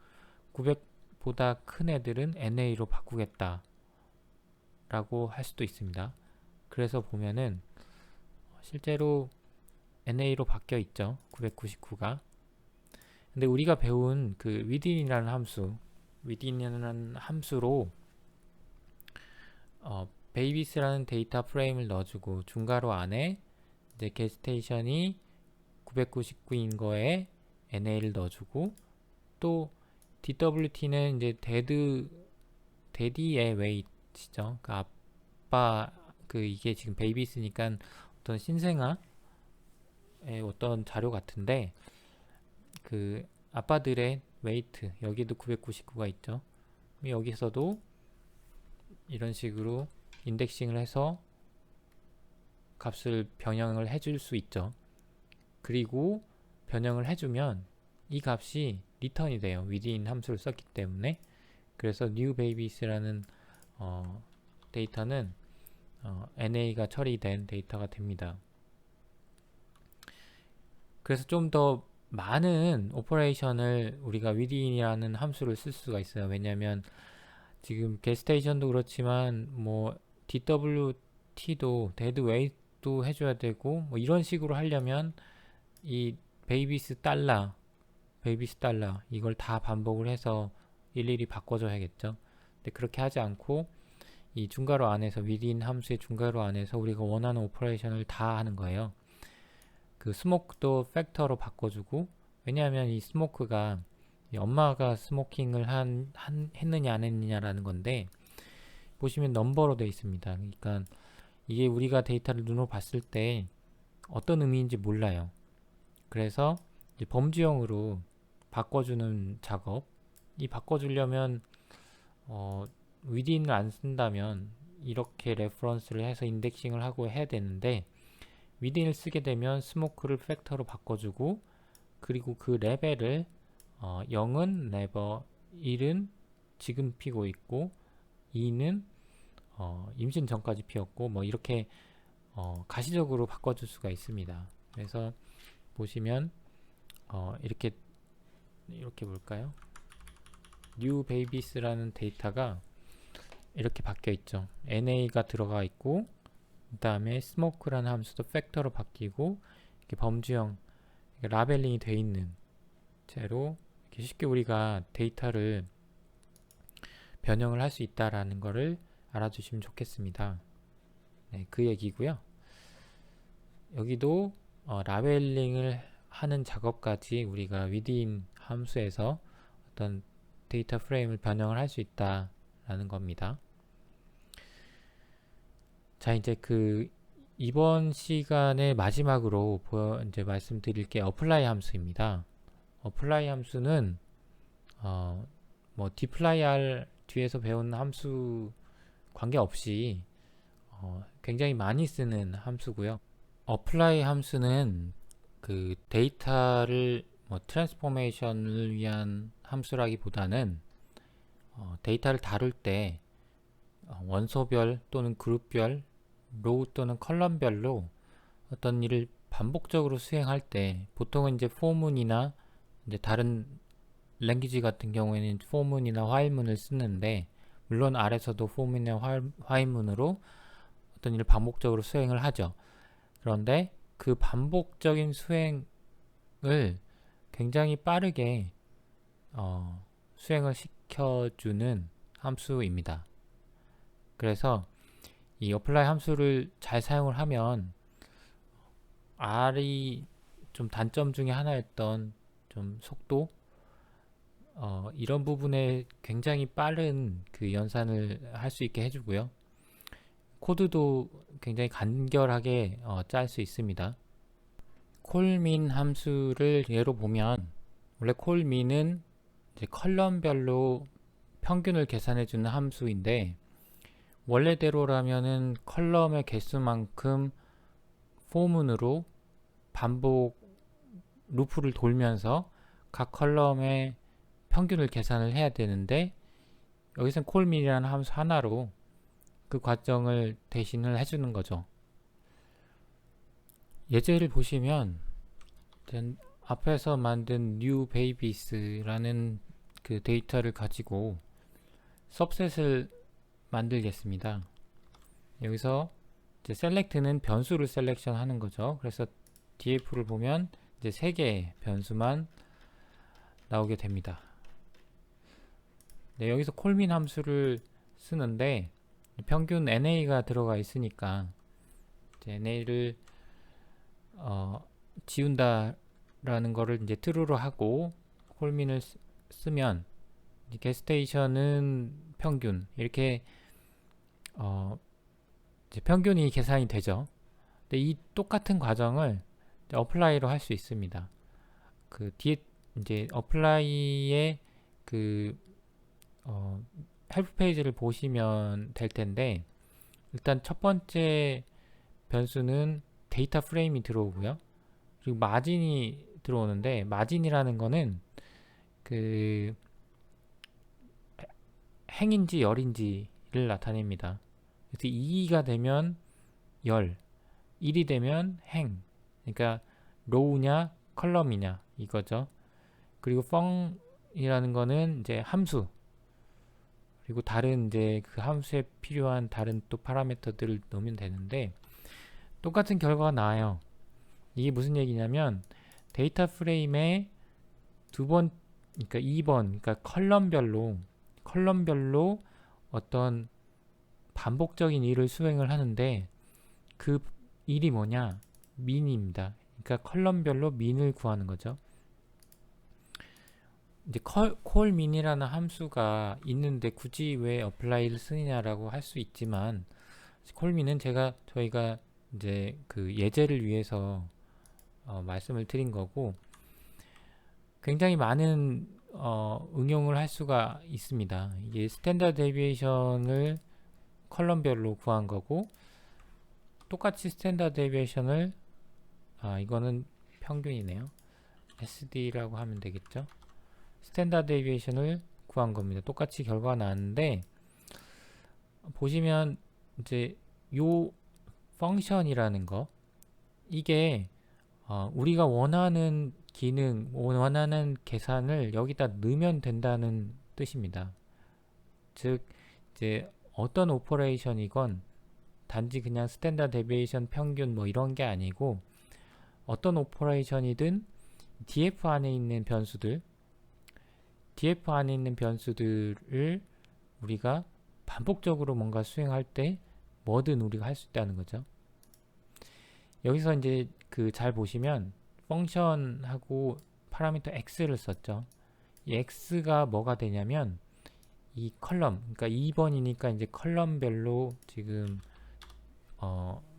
900보다 큰 애들은 NA로 바꾸겠다 라고 할 수도 있습니다. 그래서 보면은 실제로 NA로 바뀌어 있죠. 999가. 근데 우리가 배운 그 within이라는 함수로 베이비스라는 데이터 프레임을 넣어주고 중괄호 안에 이제 게스테이션이 999인 거에 NA를 넣어주고, 또 DWT는 이제 데디의 웨이트죠. 그 아빠, 이게 지금 베이비스니까 어떤 신생아의 어떤 자료 같은데, 그 아빠들의 웨이트, 여기도 999가 있죠. 여기서도 이런 식으로 인덱싱을 해서 값을 변형을 해줄 수 있죠. 그리고 변형을 해주면 이 값이 리턴이 돼요. within 함수를 썼기 때문에. 그래서 new babies라는 데이터는 NA가 처리된 데이터가 됩니다. 그래서 좀 더 많은 오퍼레이션을 우리가 within이라는 함수를 쓸 수가 있어요. 왜냐하면 지금 게스테이션도 그렇지만 뭐 DWT도 데드 웨이트도 해줘야 되고, 뭐 이런 식으로 하려면 이 베이비스 달러 이걸 다 반복을 해서 일일이 바꿔줘야겠죠. 근데 그렇게 하지 않고 이 중괄호 안에서 within 함수의 중괄호 안에서 우리가 원하는 오퍼레이션을 다 하는 거예요. 그 스모크도 팩터로 바꿔주고, 왜냐하면 이 스모크가 엄마가 스모킹을 했느냐 안 했느냐라는 건데, 보시면 넘버로 되어 있습니다. 그러니까 이게 우리가 데이터를 눈으로 봤을 때 어떤 의미인지 몰라요. 그래서 이제 범주형으로 바꿔주는 작업, 이 바꿔주려면 within을 안 쓴다면 이렇게 레퍼런스를 해서 인덱싱을 하고 해야 되는데, within을 쓰게 되면 스모크를 팩터로 바꿔주고, 그리고 그 레벨을 0은 never, 1은 지금 피고 있고, 2는 임신 전까지 피었고, 뭐 이렇게 가시적으로 바꿔줄 수가 있습니다. 그래서 보시면 이렇게 볼까요? new babies라는 데이터가 이렇게 바뀌어 있죠. NA가 들어가 있고, 그 다음에 smoke라는 함수도 팩터로 바뀌고, 이렇게 범주형 라벨링이 되어 있는 채로 이렇게 쉽게 우리가 데이터를 변형을 할 수 있다라는 거를 알아주시면 좋겠습니다. 네, 그 얘기고요. 여기도 라벨링을 하는 작업까지 우리가 within 함수에서 어떤 데이터 프레임을 변형을 할 수 있다라는 겁니다. 자, 이제 이번 시간의 마지막으로 이제 말씀드릴 게 apply 함수입니다. apply 함수는 뭐 dplyr 뒤에서 배운 함수 관계없이 굉장히 많이 쓰는 함수고요. apply 함수는 그 데이터를 뭐 트랜스포메이션을 위한 함수라기보다는 데이터를 다룰 때 원소별 또는 그룹별, 로우 또는 컬럼별로 어떤 일을 반복적으로 수행할 때, 보통은 이제 for문이나 이제 다른 랭귀지 같은 경우에는 for문이나 while문을 쓰는데, 물론 R에서도 for문이나 while문으로 어떤 일을 반복적으로 수행을 하죠. 그런데 그 반복적인 수행을 굉장히 빠르게 수행을 시켜주는 함수입니다. 그래서 이 apply 함수를 잘 사용을 하면 R이 좀 단점 중에 하나였던 좀 속도, 이런 부분에 굉장히 빠른 그 연산을 할 수 있게 해주고요. 코드도 굉장히 간결하게 짤 수 있습니다. 콜민 함수를 예로 보면, 원래 콜민은 이제 컬럼별로 평균을 계산해주는 함수인데, 원래대로라면은 컬럼의 개수만큼 포문으로 반복 루프를 돌면서 각 컬럼의 평균을 계산을 해야 되는데, 여기서는 콜민이라는 함수 하나로 그 과정을 대신을 해주는 거죠. 예제를 보시면 앞에서 만든 new babies라는 그 데이터를 가지고 subset을 만들겠습니다. 여기서 이제 select는 변수를 셀렉션 하는 거죠. 그래서 df를 보면 이제 3개의 변수만 나오게 됩니다. 네, 여기서 콜민 함수를 쓰는데 평균 NA가 들어가 있으니까 이제 NA를 지운다라는 거를 이제 true로 하고 콜민을 쓰면 게스테이션은 평균 이렇게 이제 평균이 계산이 되죠. 근데 이 똑같은 과정을 어플라이로 할 수 있습니다. 그 뒤에 이제 어플라이의 그 헬프 페이지를 보시면 될 텐데, 일단 첫 번째 변수는 데이터 프레임이 들어오고요. 그리고 마진이 들어오는데, 마진이라는 거는 그 행인지 열인지를 나타냅니다. 그래서 2가 되면 열, 1이 되면 행. 그러니까 로우냐 컬럼이냐 이거죠. 그리고 펑이라는 거는 이제 함수, 그리고 다른 이제 그 함수에 필요한 다른 또 파라미터들을 넣으면 되는데 똑같은 결과가 나와요. 이게 무슨 얘기냐면 데이터 프레임에 그러니까 2번, 그러니까 컬럼별로 어떤 반복적인 일을 수행을 하는데 그 일이 뭐냐? 민입니다. 그러니까 컬럼별로 민을 구하는 거죠. 이제 콜민이라는 함수가 있는데 굳이 왜 어플라이를 쓰느냐라고 할 수 있지만, 콜민은 저희가 이제 그 예제를 위해서 말씀을 드린 거고, 굉장히 많은 응용을 할 수가 있습니다. 이게 스탠다드 데비에이션을 컬럼별로 구한 거고, 똑같이 스탠다드 데비에이션을 이거는 평균이네요. SD라고 하면 되겠죠. 스탠다드 데비에이션을 구한 겁니다. 똑같이 결과가 나왔는데 보시면 이제 요 펑션이라는 거, 이게 우리가 원하는 기능, 원하는 계산을 여기다 넣으면 된다는 뜻입니다. 즉 이제 어떤 오퍼레이션이건 단지 그냥 스탠다드 데비에이션 평균 뭐 이런 게 아니고, 어떤 오퍼레이션이든 df 안에 있는 변수들을 우리가 반복적으로 뭔가 수행할 때 뭐든 우리가 할 수 있다는 거죠. 여기서 이제 그 잘 보시면 펑션하고 파라미터 x를 썼죠. 이 x가 뭐가 되냐면 이 컬럼, 그러니까 2번이니까 이제 컬럼별로 지금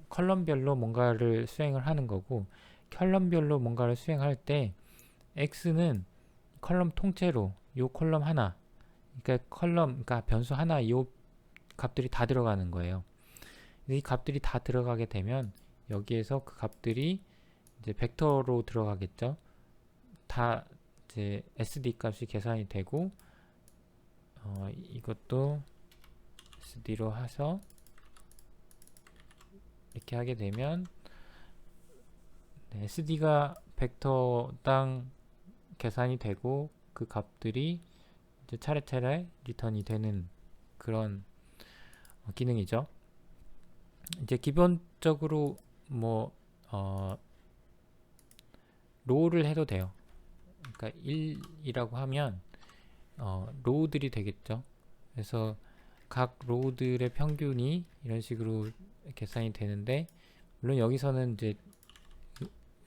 컬럼별로 뭔가를 수행을 하는 거고, 컬럼별로 뭔가를 수행할 때 x는 컬럼 통째로 요 컬럼 하나, 그러니까 변수 하나 요 값들이 다 들어가는 거예요. 이 값들이 다 들어가게 되면 여기에서 그 값들이 이제 벡터로 들어가겠죠. 다 이제 SD 값이 계산이 되고, 이것도 SD로 해서 이렇게 하게 되면 SD가 벡터당 계산이 되고 그 값들이 이제 차례차례 리턴이 되는 그런 기능이죠. 이제 기본적으로 뭐 로우를 해도 돼요. 그러니까 1이라고 하면 로우들이 되겠죠. 그래서 각 로우들의 평균이 이런 식으로 계산이 되는데, 물론 여기서는 이제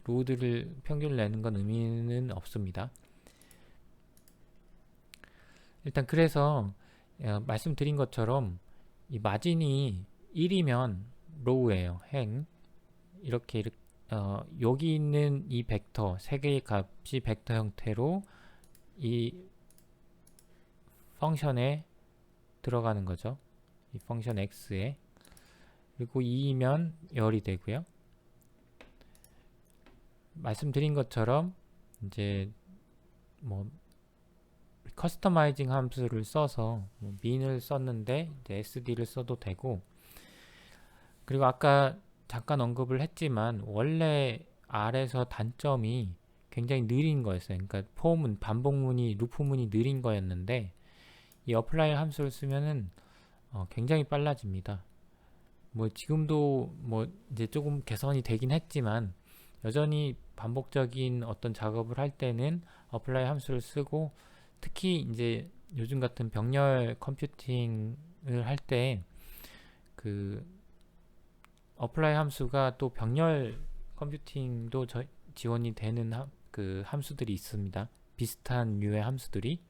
로우들을 평균을 내는 건 의미는 없습니다. 일단 그래서 말씀드린 것처럼 이 마진이 1이면 로우예요. 행. 이렇게 여기 있는 이 벡터 3개의 값이 벡터 형태로 이 펑션에 들어가는 거죠. 이 펑션 x에. 그리고 2이면 열이 되고요. 말씀드린 것처럼 이제 뭐 커스터마이징 함수를 써서 뭐 min을 썼는데 이제 sd를 써도 되고, 그리고 아까 잠깐 언급을 했지만 원래 R에서 단점이 굉장히 느린 거였어요. 그러니까 포문, 반복문이, 루프문이 느린 거였는데 이 apply 함수를 쓰면은 굉장히 빨라집니다. 뭐 지금도 뭐 이제 조금 개선이 되긴 했지만 여전히 반복적인 어떤 작업을 할 때는 apply 함수를 쓰고, 특히 이제 요즘 같은 병렬 컴퓨팅을 할 때 그 apply 함수가 또 병렬 컴퓨팅도 지원이 되는 그 함수들이 있습니다. 비슷한 류의 함수들이.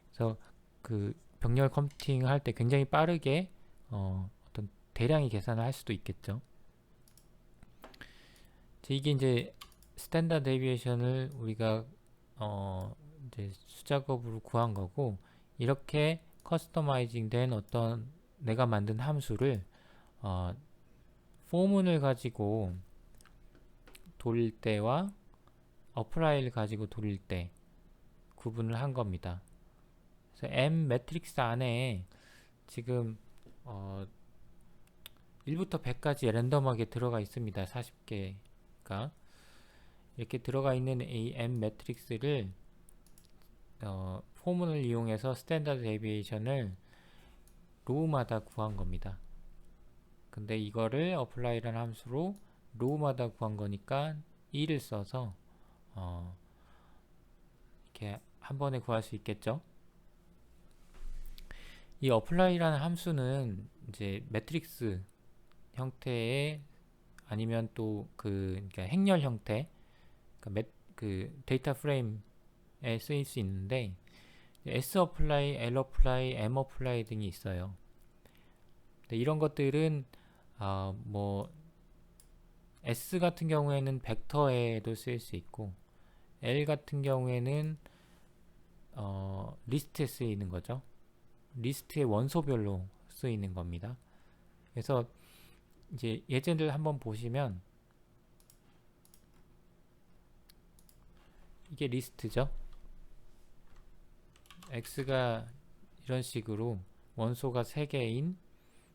그래서 그 병렬 컴퓨팅을 할 때 굉장히 빠르게 어떤 대량의 계산을 할 수도 있겠죠. 이게 이제 스탠다드 데비에이션을 우리가 이제 수작업으로 구한 거고, 이렇게 커스터마이징 된 어떤 내가 만든 함수를 포문을 가지고 돌릴 때와 apply를 가지고 돌릴 때 구분을 한 겁니다. 그래서 M 매트릭스 안에 지금 1부터 100까지 랜덤하게 들어가 있습니다. 40개가 이렇게 들어가 있는 이 M 매트릭스를 포문을 이용해서 스탠다드 데비에이션을 로우마다 구한 겁니다. 근데 이거를 apply라는 함수로 로우마다 구한 거니까 1을 써서 이렇게 한 번에 구할 수 있겠죠. 이 apply라는 함수는 이제 매트릭스 형태의, 아니면 또 그러니까 행렬 형태, 그러니까 그 데이터 프레임에 쓰일 수 있는데 sapply, lapply, mapply 등이 있어요. 이런 것들은 뭐 S 같은 경우에는 벡터에도 쓰일 수 있고, L 같은 경우에는 리스트에 쓰이는 거죠. 리스트의 원소별로 쓰이는 겁니다. 그래서 이제 예제를 한번 보시면 이게 리스트죠. X가 이런 식으로 원소가 3개인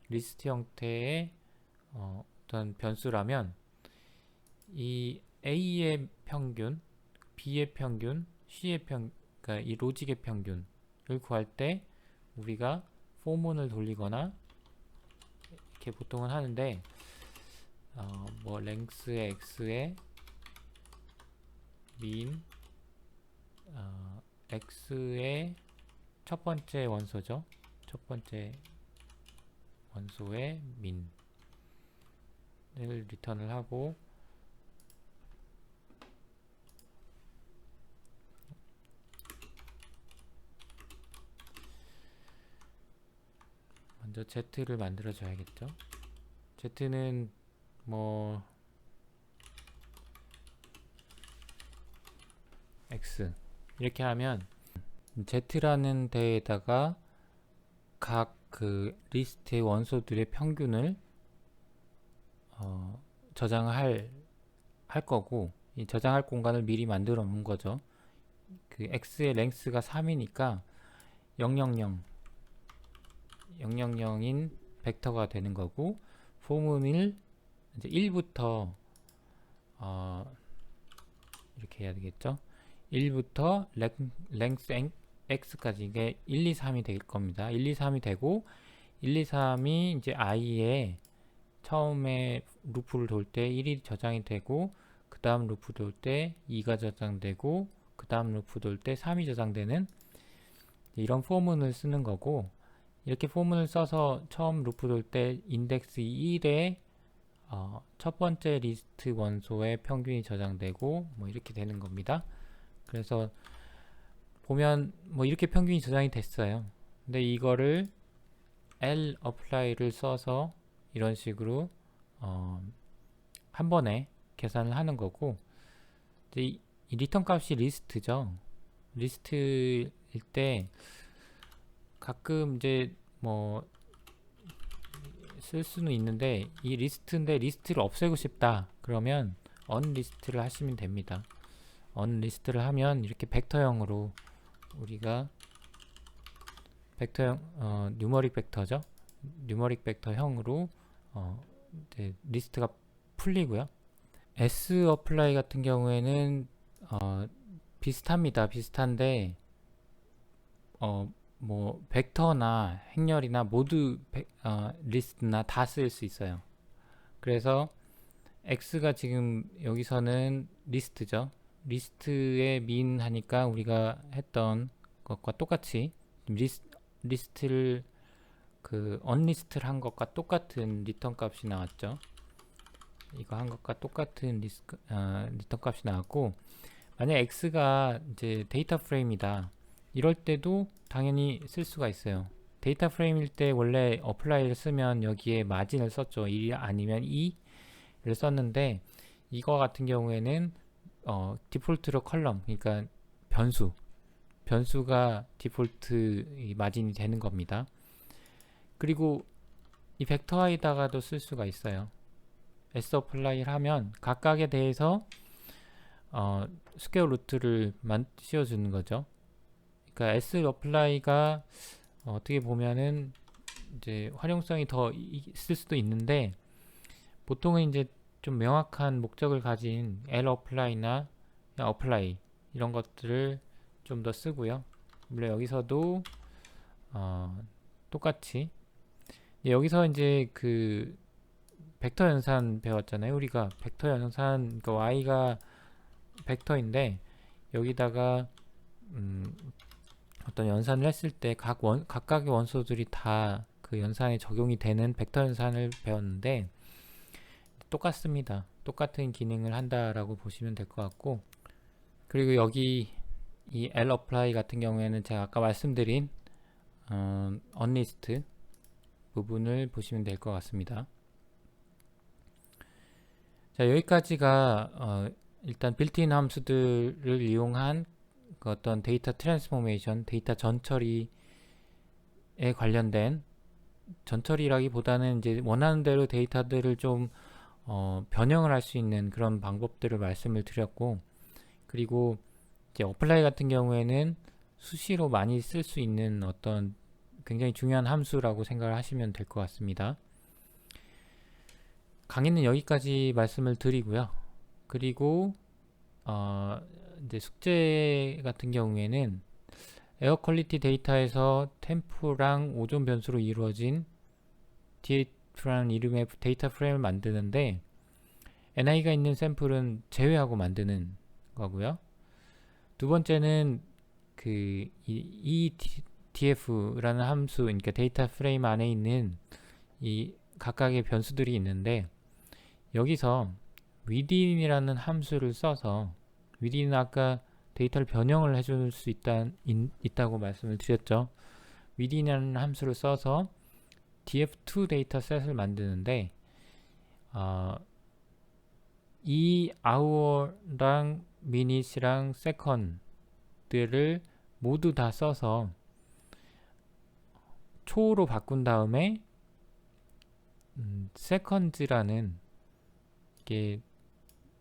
리스트 형태의 어떤 변수라면 이 A의 평균, B의 평균, C의 그러니까 이 로직의 평균을 구할 때 우리가 포문을 돌리거나 이렇게 보통은 하는데 뭐 랭스의 x의 min, x의 첫 번째 원소죠. 첫 번째 원소의 min을 리턴을 하고, 먼저 z를 만들어 줘야겠죠. z는 뭐 x 이렇게 하면 z라는 데에다가 각 그 리스트의 원소들의 평균을 저장을 할 거고, 이 저장할 공간을 미리 만들어 놓은 거죠. 그 x의 랭스가 3이니까 000인 벡터가 되는 거고, 포문을 이제 1부터 이렇게 해야 되겠죠. 1부터 랭스 x까지 이게 1, 2, 3이 될 겁니다. 1, 2, 3이 되고 1, 2, 3이 이제 i에 처음에 루프를 돌 때 1이 저장이 되고, 그 다음 루프 돌 때 2가 저장되고, 그 다음 루프 돌 때 3이 저장되는 이런 포문을 쓰는 거고, 이렇게 포문을 써서 처음 루프 돌 때 인덱스 1에 첫 번째 리스트 원소의 평균이 저장되고 뭐 이렇게 되는 겁니다. 그래서 보면 뭐 이렇게 평균이 저장이 됐어요. 근데 이거를 lapply를 써서 이런 식으로 한 번에 계산을 하는 거고, 이제 이 리턴 값이 리스트죠. 리스트일 때 가끔 이제 뭐 쓸 수는 있는데, 이 리스트인데 리스트를 없애고 싶다 그러면 unlist를 하시면 됩니다. unlist를 하면 이렇게 벡터형으로 우리가 벡터형 뉴머릭 벡터죠. 뉴머릭 벡터형으로 이제 리스트가 풀리고요. sapply 같은 경우에는 비슷합니다. 비슷한데 뭐 벡터나 행렬이나 모두 리스트나 다 쓸 수 있어요. 그래서 x가 지금 여기서는 리스트죠. 리스트에 min 하니까 우리가 했던 것과 똑같이 리스트를 unlist를 한 것과 똑같은 리턴 값이 나왔죠. 이거 한 것과 똑같은 리턴 값이 나왔고, 만약 x가 이제 데이터 프레임이다 이럴 때도 당연히 쓸 수가 있어요. 데이터 프레임일 때 원래 apply를 쓰면 여기에 마진을 썼죠. 1 아니면 2를 썼는데, 이거 같은 경우에는 디폴트로 컬럼, 그러니까 변수가 디폴트 마진이 되는 겁니다. 그리고 이 벡터 i다가도 쓸 수가 있어요. sapply를 하면 각각에 대해서 스퀘어 루트를 씌워주는 거죠. 그러니까 sapply가 어떻게 보면은 이제 활용성이 더 있을 수도 있는데, 보통은 이제 좀 명확한 목적을 가진 lapply나 apply 이런 것들을 좀 더 쓰고요. 물론 여기서도 똑같이 여기서 이제 그 벡터 연산 배웠잖아요. 우리가 벡터 연산, 그러니까 y가 벡터인데 여기다가 어떤 연산을 했을 때 각각의 원소들이 다 그 연산에 적용이 되는 벡터 연산을 배웠는데, 똑같습니다. 똑같은 기능을 한다라고 보시면 될 것 같고, 그리고 여기 이 lapply 같은 경우에는 제가 아까 말씀드린 unlist 부분을 보시면 될 것 같습니다. 자, 여기까지가 일단 빌트인 함수들을 이용한 그 어떤 데이터 트랜스포메이션, 데이터 전처리에 관련된, 전처리라기보다는 이제 원하는 대로 데이터들을 좀 변형을 할 수 있는 그런 방법들을 말씀을 드렸고, 그리고 이제 어플라이 같은 경우에는 수시로 많이 쓸 수 있는 어떤 굉장히 중요한 함수라고 생각을 하시면 될 것 같습니다. 강의는 여기까지 말씀을 드리고요. 그리고 이제 숙제 같은 경우에는 에어 퀄리티 데이터에서 템프랑 오존 변수로 이루어진 df라는 이름의 데이터 프레임을 만드는데, ni가 있는 샘플은 제외하고 만드는 거고요. 두 번째는 그 df라는 함수, 그러니까 데이터 프레임 안에 있는 이 각각의 변수들이 있는데, 여기서 within이라는 함수를 써서, within은 아까 데이터를 변형을 해줄 수 있다고 말씀을 드렸죠. within이라는 함수를 써서 df2 데이터셋을 만드는데, 이 hour랑 minute랑 second들을 모두 다 써서 초로 바꾼 다음에 seconds라는, 이게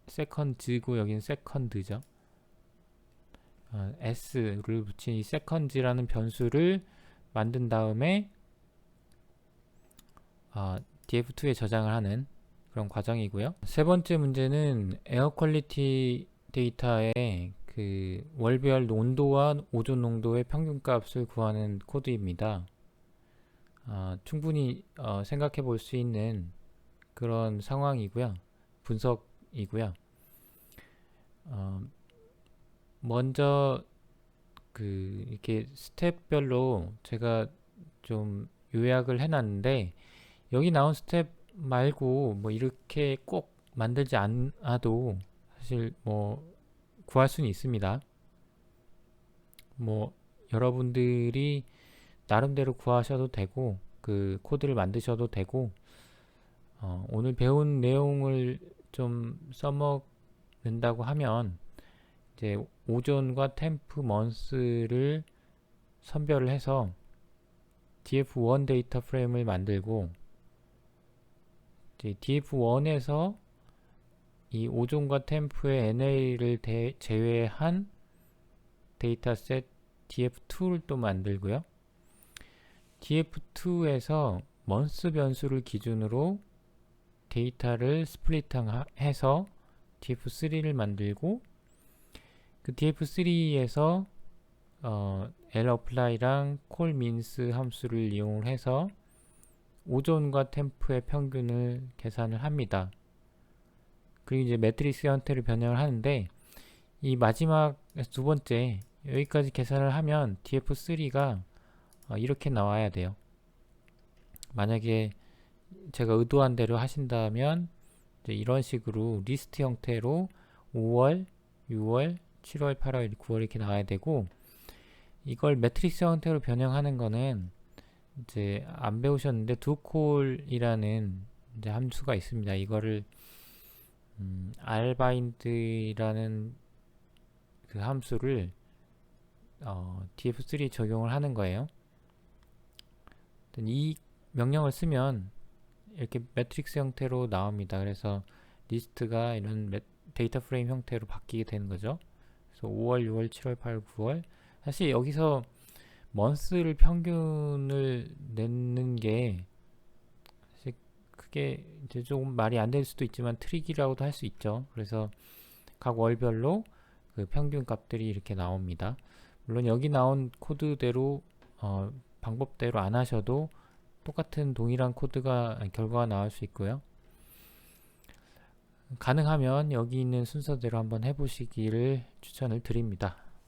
seconds고 여기는 second죠. s를 붙인 이 seconds라는 변수를 만든 다음에 df2에 저장을 하는 그런 과정이고요. 세 번째 문제는 에어 퀄리티 데이터의 그 월별 온도와 오존 농도의 평균값을 구하는 코드입니다. 충분히 생각해 볼 수 있는 그런 상황이고요. 분석이고요. 먼저 이렇게 스텝별로 제가 좀 요약을 해놨는데, 여기 나온 스텝 말고 뭐 이렇게 꼭 만들지 않아도 사실 뭐 구할 수는 있습니다. 뭐 여러분들이 나름대로 구하셔도 되고, 그 코드를 만드셔도 되고, 오늘 배운 내용을 좀 써먹는다고 하면 이제 오존과 템프 먼스를 선별을 해서 df1 데이터 프레임을 만들고, 이제 df1에서 이 5존과 템프의 NA를 제외한 데이터셋 df2를 또 만들고요. df2에서 month 변수를 기준으로 데이터를 스플릿해서 df3를 만들고, 그 df3에서 lapply랑 callmeans 함수를 이용해서 5존과 템프의 평균을 계산을 합니다. 그리고 이제 매트릭스 형태를 변형을 하는데, 이 마지막 두 번째 여기까지 계산을 하면 df3가 이렇게 나와야 돼요. 만약에 제가 의도한 대로 하신다면 이제 이런 식으로 리스트 형태로 5월, 6월, 7월, 8월, 9월 이렇게 나와야 되고, 이걸 매트릭스 형태로 변형하는 거는 이제 안 배우셨는데 doCall이라는 이제 함수가 있습니다. 이거를 rbind라는 그 함수를 df3 적용을 하는 거예요. 이 명령을 쓰면 이렇게 매트릭스 형태로 나옵니다. 그래서 리스트가 이런 데이터 프레임 형태로 바뀌게 되는 거죠. 그래서 5월, 6월, 7월, 8월, 9월. 사실 여기서 month를 평균을 내는 게 사실 그게 이제 조금 말이 안 될 수도 있지만 트릭이라고도 할 수 있죠. 그래서 각 월별로 그 평균 값들이 이렇게 나옵니다. 물론 여기 나온 코드대로 방법대로 안 하셔도 똑같은 동일한 결과가 나올 수 있고요. 가능하면 여기 있는 순서대로 한번 해보시기를 추천을 드립니다.